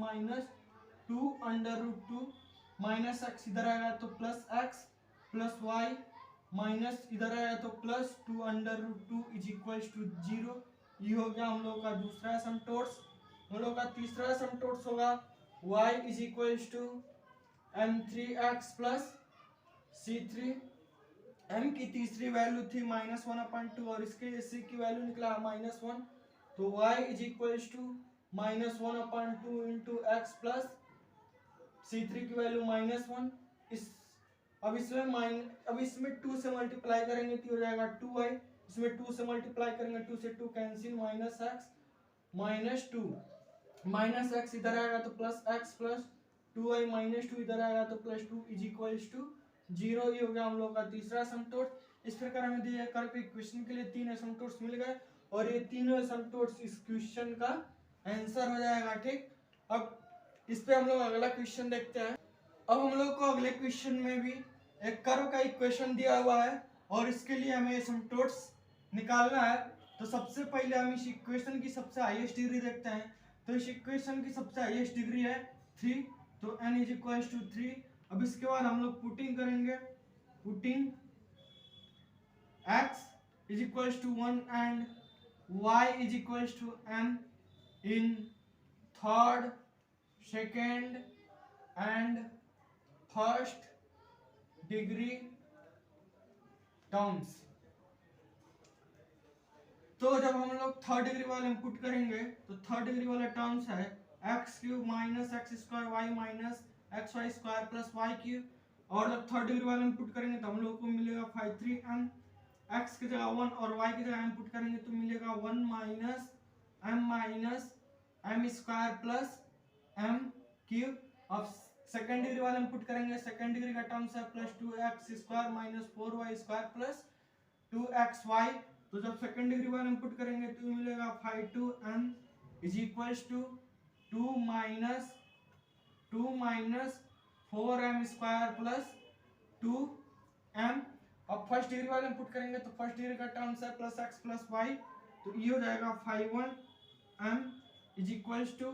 2√2 -x इधर आएगा तो +x + y माइनस इधर आएगा तो +2√2 = 0। ये हो गया हम लोग का दूसरा एसिम्प्टोट्स। हम लोग का तीसरा एसिम्प्टोट्स होगा y = m3x + c3। m की तीसरी वैल्यू थी -1/2 और इसके c की वैल्यू निकला -1 तो y = -1/2 × x + c3 की वैल्यू -1। अब इसमें 2 से मल्टीप्लाई करेंगे तो हो जाएगा 2y। इसमें 2 से मल्टीप्लाई करेंगे, 2 से 2 कैंसिल, -x -2 -x इधर आएगा तो +x + 2y -2 इधर आएगा तो +2 = 0। ये हो गया हम लोग का तीसरा एसिम्प्टोट्स। इस प्रकार हमें दिए करके क्वेश्चन के लिए 3 एसिम्प्टोट्स मिल गए और ये तीनों एसिम्प्टोट्स इस क्वेश्चन का आंसर हो जाएगा। ठीक, अब इस पे हम लोग अगला क्वेश्चन देखते हैं। अब हम लोग को अगले क्वेश्चन में भी एक कर्व का इक्वेशन दिया हुआ है और इसके लिए हमें एसिम्प्टोट्स निकालना है। तो सबसे पहले हम इस इक्वेशन की सबसे हाईएस्ट डिग्री देखते हैं। तो इस इक्वेशन की सबसे हाईएस्ट डिग्री है 3 तो n = 3। अब इसके बाद हम लोग पुटिंग करेंगे, putting x = 1 and y = m in third, second and first degree terms। तो जब हम लोग थर्ड डिग्री वाले में पुट करेंगे तो थर्ड डिग्री वाला टर्म्स है x³ - x² y - xy² + y³ और जब थर्ड डिग्री वाले में पुट करेंगे तो हम लोग को मिलेगा 5/3m। x की जगह 1 और y की जगह m पुट करेंगे तो मिलेगा 1 - m² + m³। अब सेकंड डिग्री वाले में पुट करेंगे, सेकंड डिग्री का टर्म्स है +2x² - 4y² + 2xy। तो जब सेकंड डिग्री वाले में पुट करेंगे तो मिलेगा 5/2m = 2 - 4m² + 2m। अब फर्स्ट डिग्री वाले में पुट करेंगे तो फर्स्ट डिग्री का टर्म्स है +x + y तो ये हो जाएगा 5/1m is equals to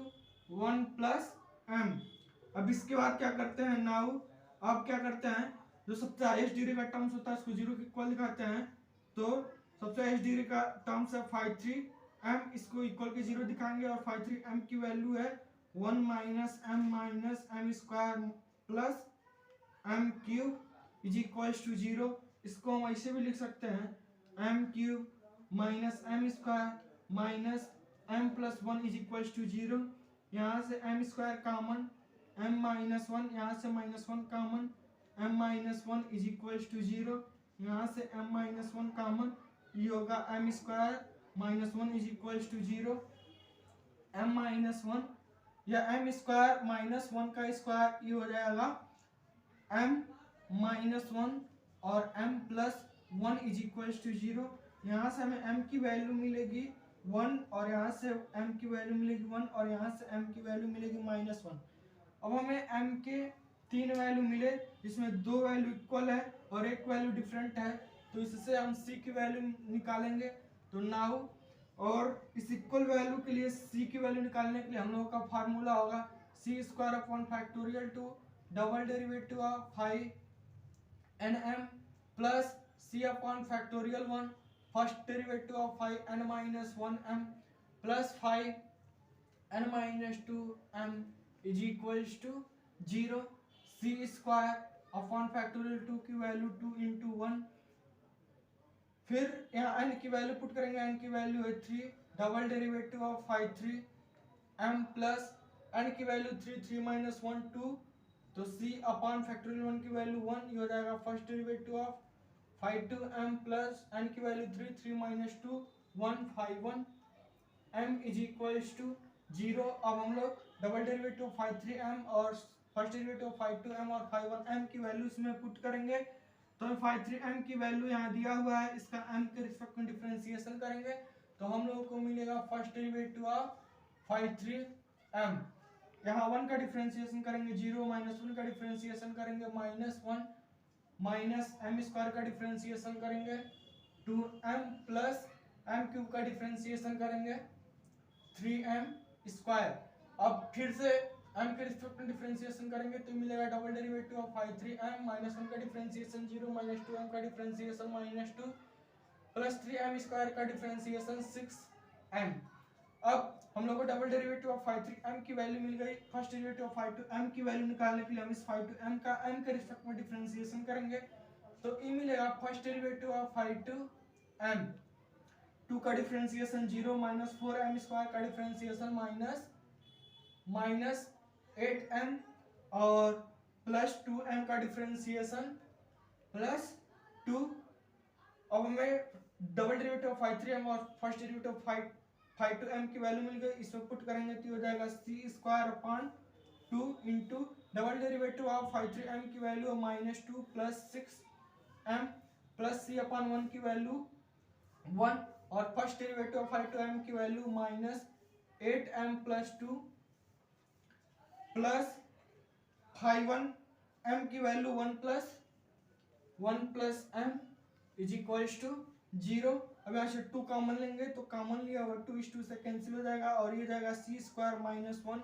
1 plus m। अब इसके बाद क्या करते हैं नाउ, अब क्या करते हैं, जो सबसे हाईएस्ट डिग्री का टर्म्स होता है उसको 0 के इक्वल दिखाते हैं। तो सबसे हाईएस्ट डिग्री का टर्म्स है 53m, इसको इक्वल के 0 दिखाएंगे और 53m की वैल्यू है 1 minus m square plus m cube is equals to 0। इसको हम ऐसे भी लिख सकते हैं m cube minus m square minus m plus 1 is equals to 0। यहाँ से m square common, m minus 1, यहाँ से minus 1 common, m minus 1 is equals to 0। यहाँ से m माइनस 1 कॉमन, ये होगा m square minus 1 is equals to 0। m minus 1 या m square minus 1 का स्क्वायर ये हो जाएगा m माइनस 1 और m plus 1 is equals to 0। यहाँ से हमें m की वैल्यू मिलेगी 1 और यहाँ से m की वैल्यू मिलेगी 1 और यहाँ से m की वैल्यू मिलेगी माइनस 1। अब हमें m के 3 वैल्यू मिले जिसमें 2 वैल्यू इक्वल है और एक वैल्यू डिफरेंट है, तो इससे हम c की वैल्यू निकालेंगे। तो नाउ और इस इक्वल वैल्यू के लिए c की वैल्यू निकालने के लिए हम लोगों का फार्मूला होगा c square upon factorial two double derivative of 5nm plus c upon factorial 1 first derivative of 5n minus 1m plus 5n minus 2m is equals to 0। c square upon factorial 2 की value 2 into 1, फिर यहाँ n की value put करेंगे, n की value है 3, double derivative of 5 3m plus n की value 3, 3 minus 1 2, तो c upon factorial 1 की वैल्यू 1, ये हो जाएगा first derivative of 5 2m plus n की value 3, 3 minus 2 1 5 1 m is equals to 0। अब हम लोग डबल डेरिवेटिव 5 3m और फर्स्ट डेरिवेटिव 5 2m और 5 1m की वैल्यू इसमें पुट करेंगे। तो 5 3m की वैल्यू यहाँ दिया हुआ है, इसका m के रिस्पेक्ट में डिफरेंशिएशन करेंगे तो हम लोगों को मिलेगा फर्स्ट डेरिवेटिव ऑफ 5 3m। यहाँ 1 का डिफरेंशिएशन करेंगे 0, माइनस 1 का डिफरेंशिएशन करेंगे माइनस 1, माइनस m स्क्वायर का डिफरेंशिएशन करेंगे 2m प्लस m क्यूब का डिफरेंशिएशन करेंगे 3m स्क्वायर। अब फिर से m के रिस्पेक्ट में डिफरेंशिएशन करेंगे तो मिलेगा double derivative of 5 3m minus 1 का डिफरेंशिएशन 0, माइनस 2m का differentiation minus 2 plus 3m square का डिफरेंशिएशन 6m। अब हम लोग को डबल डेरिवेटिव ऑफ 5 3m की वैल्यू मिल गई। फर्स्ट डेरिवेटिव ऑफ 5 2m की वैल्यू निकालने के लिए हम इस 5 2m का m के रिस्पेक्ट में डिफरेंशिएशन करेंगे तो ये मिलेगा फर्स्ट डेरिवेटिव ऑफ 5 2m, 2 का डिफरेंशिएशन 0, माइनस 4m स्क्वायर का डिफरेंशिएशन माइनस 8m और प्लस 2m का डिफरेंशिएशन प्लस 2। अब हमें डबल डेरिवेटिव ऑफ 5 3m और फर्स्ट डेरिवेटिव ऑफ 5 2m की वैल्यू मिल गई, इसमें पुट करेंगे तो हो जाएगा c square upon 2 into double derivative of 5 3m की value minus 2 plus 6m plus c upon 1 की वैल्यू 1 और फर्स्ट डेरिवेटिव ऑफ 5 2m की value minus 8m plus 2 plus 5m की value 1 plus m is equals to 0। अब यहाँ से 2 common लेंगे तो कॉमन लिया हुआ 2 इस 2 से कैंसिल हो जाएगा और ये जाएगा c square minus 1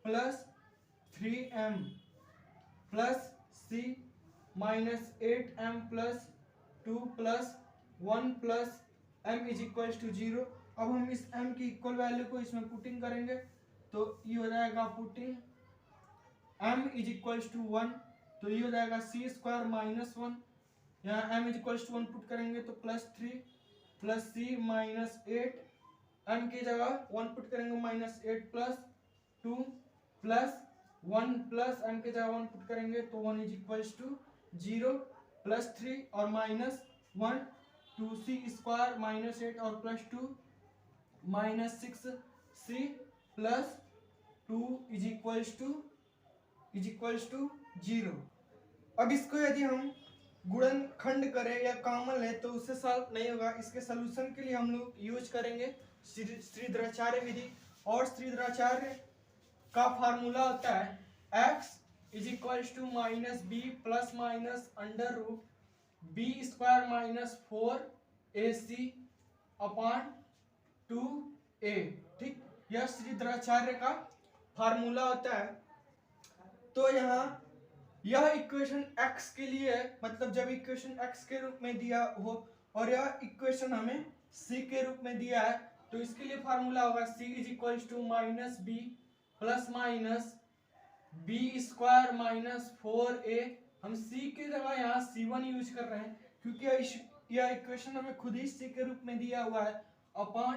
plus 3m plus c minus 8m plus 2 plus 1 plus m is equals to 0। अब हम इस m की इक्वल वैल्यू को इसमें पुटिंग करेंगे तो ये हो जाएगा putting m is equals to 1, तो ये हो जाएगा c स्क्वायर माइनस 1, यहाँ m is equals to 1 put करेंगे तो plus 3 plus c minus 8, m की जगह 1 पुट करेंगे minus 8 plus 2 plus 1 plus m की जगह 1 पुट करेंगे तो 1 इज इक्वल्स टू 0 प्लस 3 और माइनस 1 2c स्क्वायर माइनस 8 और plus 2 minus 6c plus 2 is equals to 0। अब इसको यदि हम गुणनखंड करें या कॉमन ले तो उससे सॉल्व नहीं होगा। इसके सलूशन के लिए हम लोग यूज करेंगे श्रीधराचार्य विधि, और श्रीधराचार्य का फार्मूला होता है x is equals to minus b plus minus under root b square minus 4ac upon 2a। ठीक, यह श्रीधराचार्य का फार्मूला होता है। तो यहाँ यह इक्वेशन x के लिए है, मतलब जब इक्वेशन x के रूप में दिया हो और यह इक्वेशन हमें c के रूप में दिया है, तो इसके लिए फार्मूला होगा c is equal to minus b plus minus b square minus 4a। हम c की जगह यहाँ c1 यूज कर रहे हैं क्योंकि यह इक्वेशन हमें खुद ही c के रूप में दिया हुआ है अपॉन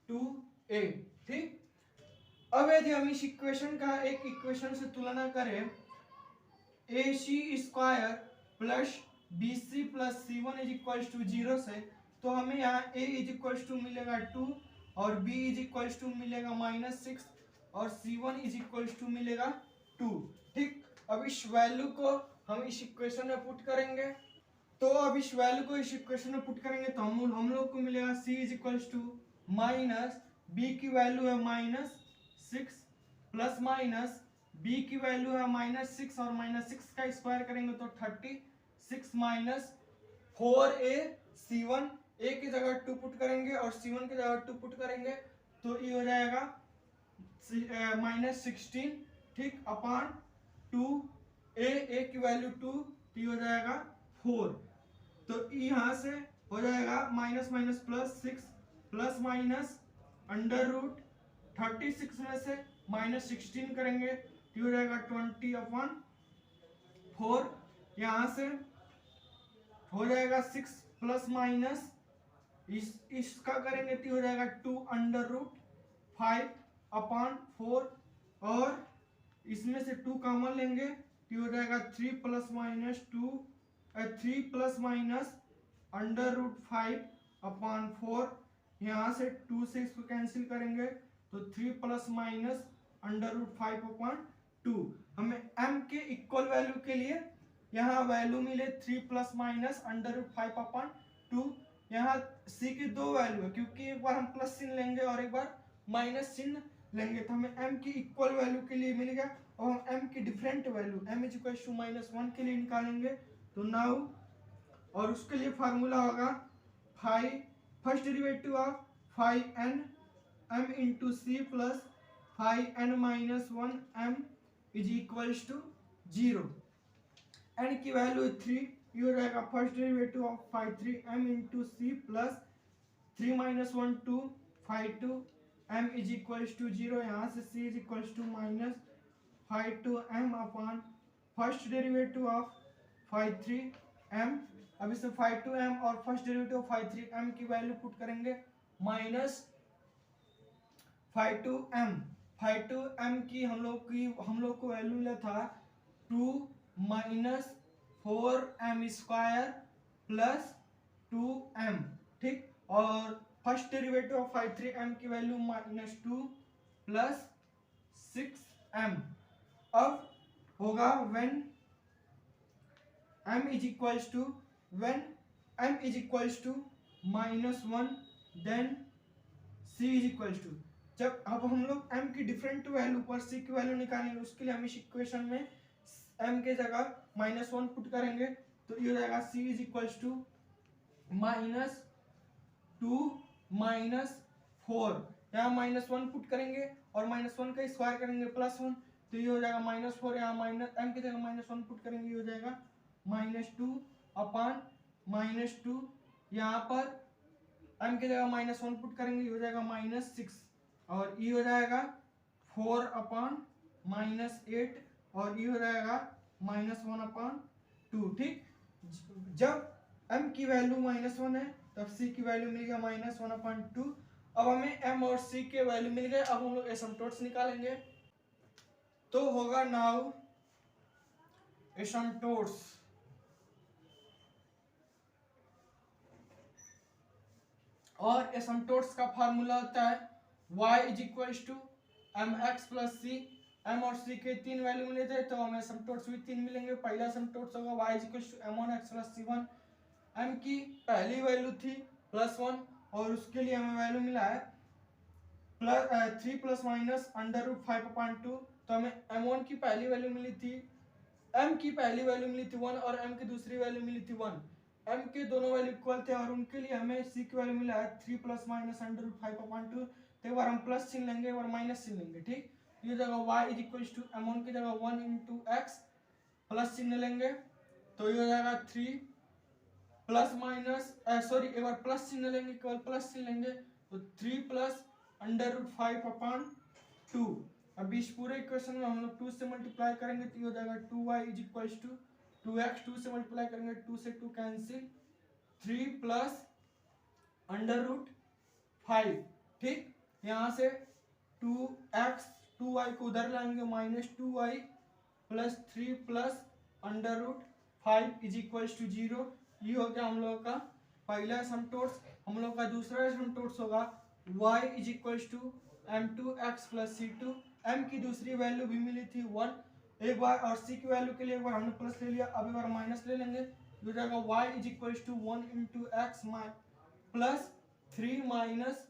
2a। ठीक, अब यदि हम इस इक्वेशन का एक इक्वेशन से तुलना करें A C square plus B C plus C one is equal to 0 से, तो हमें यहाँ a इज इक्वल टू मिलेगा 2 और b इज इक्वल टू मिलेगा -6 और c1 इज इक्वल टू मिलेगा 2। ठीक, अब इस वैल्यू को हम इस इक्वेशन में पुट करेंगे, तो अब इस वैल्यू को इस इक्वेशन में पुट करेंगे तो हम लोग को मिलेगा c is equal to minus b की वैल्यू है -6 प्लस माइनस b की वैल्यू है -6 और -6 का स्क्वायर करेंगे तो 36 माइनस 4a c1 a की जगह 2 पुट करेंगे और c1 की जगह 2 पुट करेंगे तो ये हो जाएगा -16। ठीक, अपॉन 2a की वैल्यू 2 तो ये हो जाएगा 4। तो यहाँ से हो जाएगा minus minus plus 6 plus minus under root 36 में से -16 करेंगे तो हो जाएगा 20/4। यहाँ से हो जाएगा 6 प्लस माइनस इसका करेंगे तो हो जाएगा 2/5/4 और इसमें से 2 कॉमन लेंगे तो हो जाएगा 3 प्लस माइनस अंडर रूट 5/4। यहाँ से 2 से इसको कैंसिल करेंगे तो 3 प्लस माइनस अंडर रूट 5/2। हमें m के इक्वल वैल्यू के लिए यहाँ वैल्यू मिले 3 प्लस माइनस अंडर रूट 5/2। यहाँ c की दो वैल्यू है क्योंकि एक बार हम प्लस चिन्ह लेंगे और एक बार माइनस चिन्ह लेंगे, तो हमें m की इक्वल वैल्यू के लिए मिल गया। और हम m की different value m is equal to -1 के लिए निकालेंगे तो नाउ, और उसके लिए फार्मूला होगा first derivative of 5n m into c plus 5n-1 m is equal to 0। n की वैल्यू 3, ये हो जाएगा first derivative of 5(3m) into c plus 3-1 2 5(2) m is equal to 0। यहाँ से c is equal to -5(2m) upon first derivative of 5(3m). अब इसे 5(2m) और first derivative of 5(3m) की वैल्यू पुट करेंगे -5(2m) की हम लोग को वैल्यू मिला था 2 - 4m स्क्वायर प्लस 2m। ठीक, और फर्स्ट डेरिवेटिव ऑफ 5(3m) की वैल्यू -2 प्लस 6m। अब होगा when m is equal to -1 then c is equal to, जब अब हम लोग m की डिफरेंट वैल्यू पर c की वैल्यू निकालेंगे उसके लिए हम इस इक्वेशन में m के जगह -1 पुट करेंगे तो ये हो जाएगा c इज इक्वल टू -2 -4। यहाँ -1 पुट करेंगे और -1 का स्क्वायर करेंगे +1 तो ये हो जाएगा -4। यहाँ m की जगह -1 पुट करेंगे ये हो जाएगा -2 अपॉन -2। यहाँ पर m की जगह -1 पुट करेंगे ये हो जाएगा -6 और ये हो जाएगा 4/-8 और ये हो जाएगा -1/2। ठीक, जब m की वैल्यू -1 है तब c की वैल्यू मिल गया -1/2। अब हमें m और c के वैल्यू मिल गए। अब हम लोग एसिम्पटोट्स निकालेंगे तो होगा नाउ एसिम्पटोट्स। और एसिम्पटोट्स का फार्मूला होता है y is equal to mx plus c। m और c के 3 वैल्यू मिले थे तो हमें एसिम्पटोट्स भी 3 मिलेंगे। पहला एसिम्पटोट्स होगा y is equal to m1x plus c1। m की पहली वैल्यू थी +1 और उसके लिए हमें वैल्यू मिला है 3 प्लस माइनस अंडर रूट 5/2। तो हमें m1 की पहली वैल्यू मिली थी, m की पहली वैल्यू मिली थी 1 और m की दूसरी वैल्यू मिली थी 1। m के दोनों वैल्यू इक्वल थे और उनके लिए हमें c की वैल्यू मिला है 3 प्लस माइनस अंडर रूट 5/2। तो एक बार हम प्लस चिन्ह लेंगे, एक बार माइनस चिन्ह लेंगे, ठीक। ये जगह y is equal to m1 की जगह 1 इंटू एक्स प्लस चिन्ह लेंगे तो ये हो जाएगा 3 प्लस माइनस सॉरी एक बार प्लस चिन्ह लेंगे, केवल प्लस चिन्ह लेंगे तो 3 प्लस अंडर रूट 5/2। अब इस पूरे इक्वेशन में हम लोग 2 से मल्टीप्लाई करेंगे तो ये हो जाएगा 2y is equal to 2x, 2 से मल्टीप्लाई करेंगे 2 से 2 कैंसिल, 3 प्लस अंडर रूट 5, ठीक। यहाँ से 2x 2y को उधर लाएंगे minus 2y plus 3 plus under root 5 is equal to 0। ये हो गया हम लोग का पहला एसिम्पटोट्स। हम लोग का दूसरा एसिम्पटोट्स होगा y is equal to m2x plus c2। m की दूसरी वैल्यू भी मिली थी 1 एक बार और c की वैल्यू के लिए एक बार हमने प्लस ले लिया, अब एक बार माइनस ले लेंगे हो जाएगा y is equal to 1 into x plus 3 minus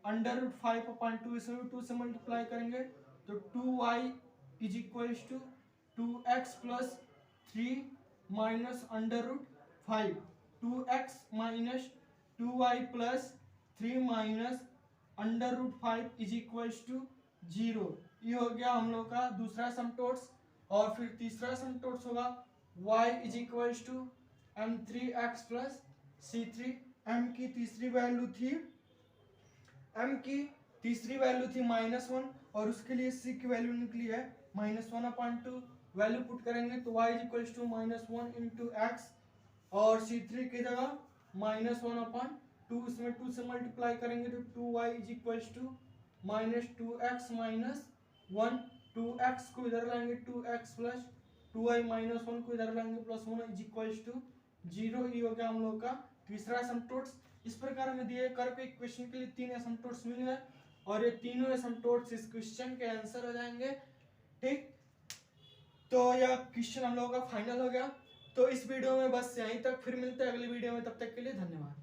under root 5/2। इसमें 2 से मल्टीप्लाई करेंगे तो 2y is equal to 2x plus 3 minus under root 5, 2x minus 2y plus 3 minus under root 5 is equal to 0। ये हो गया हम लोग का दूसरा एसिम्पटोट्स। और फिर तीसरा एसिम्पटोट्स होगा y is equal to m3x plus c3। m की तीसरी वैल्यू थी -1 और उसके लिए c की वैल्यू निकली है -1/2। वैल्यू पुट करेंगे तो y is equal to -1 into x और c3 की जगह -1/2। इसमें 2 से मल्टीप्लाई करेंगे तो 2y is equal to -2x -1। 2x को इधर लाएंगे 2x प्लस 2y -1 को इधर लाएंगे +1 इज इक्वल टू 0। ये हो गया हम लोग का तीसरा एसिम्पटोट्स। इस प्रकार में दिए कर्व के इक्वेशन के लिए 3 एसिम्पटोट्स मिले हैं और ये तीनों एसिम्पटोट्स इस क्वेश्चन के आंसर हो जाएंगे, ठीक। तो यह क्वेश्चन हम लोगों का फाइनल हो गया। तो इस वीडियो में बस यहीं तक, फिर मिलते हैं अगली वीडियो में, तब तक के लिए धन्यवाद।